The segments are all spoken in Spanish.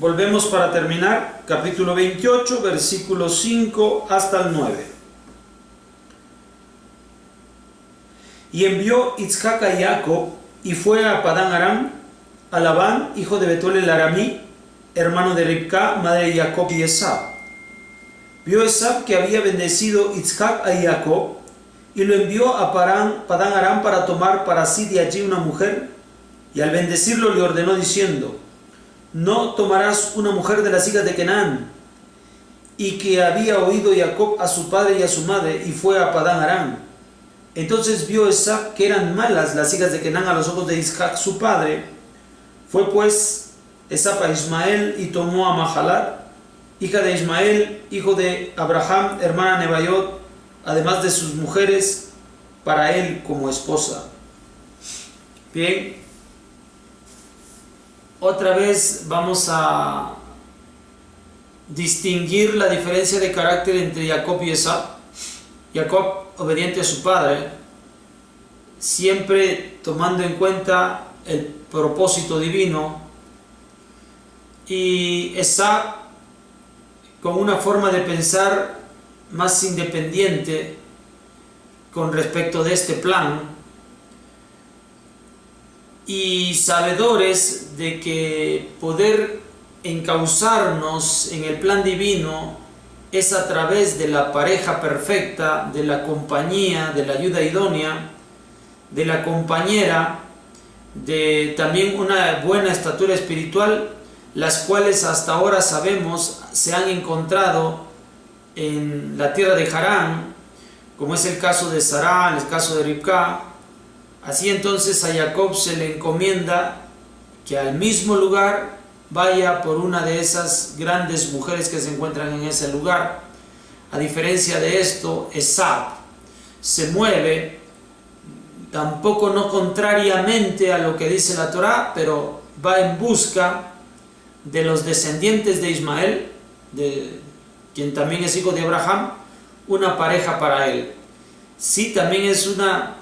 Volvemos para terminar, capítulo 28, versículos 5 hasta el 9. Y envió Isaac a Jacob, y fue a Padán Aram, a Labán, hijo de Betuel el Aramí, hermano de Ribca, madre de Jacob y Esab. Vio Esab que había bendecido Isaac a Jacob, y lo envió a Padán Aram para tomar para sí de allí una mujer, y al bendecirlo le ordenó diciendo: no tomarás una mujer de las hijas de Canaán. Y que había oído Jacob a su padre y a su madre, y fue a Padán Aram. Entonces vio Esab que eran malas las hijas de Canaán a los ojos de Isaac su padre. Fue pues Esab a Ismael y tomó a Mahalat, hija de Ismael, hijo de Abraham, hermana de Nebaiot, además de sus mujeres, para él como esposa. Bien, otra vez vamos a distinguir la diferencia de carácter entre Jacob y Esab. Jacob, obediente a su padre, siempre tomando en cuenta el propósito divino, y Esab con una forma de pensar más independiente con respecto de este plan, y sabedores de que poder encauzarnos en el plan divino es a través de la pareja perfecta, de la compañía, de la ayuda idónea, de la compañera, de también una buena estatura espiritual, las cuales hasta ahora sabemos se han encontrado en la tierra de Harán, como es el caso de Sará, el caso de Ribca. Así entonces a Jacob se le encomienda que al mismo lugar vaya por una de esas grandes mujeres que se encuentran en ese lugar. A diferencia de esto, Esab se mueve, tampoco no contrariamente a lo que dice la Torá, pero va en busca de los descendientes de Ismael, de quien también es hijo de Abraham, una pareja para él. Sí, también es una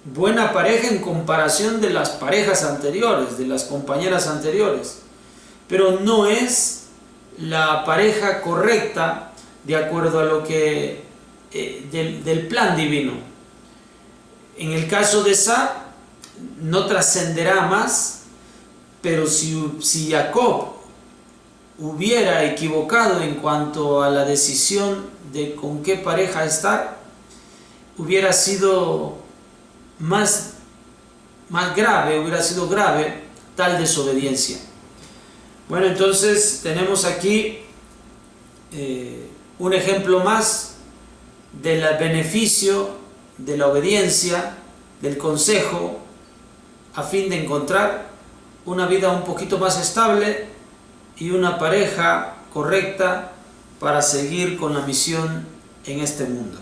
buena pareja en comparación de las parejas anteriores, de las compañeras anteriores, pero no es la pareja correcta de acuerdo a lo que del plan divino. En el caso de Esab no trascenderá más, pero si Jacob hubiera equivocado en cuanto a la decisión de con qué pareja estar, hubiera sido más grave, hubiera sido grave tal desobediencia. Bueno, entonces tenemos aquí un ejemplo más del beneficio de la obediencia, del consejo, a fin de encontrar una vida un poquito más estable y una pareja correcta para seguir con la misión en este mundo.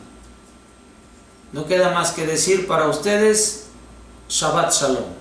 No queda más que decir para ustedes: Shabbat Shalom.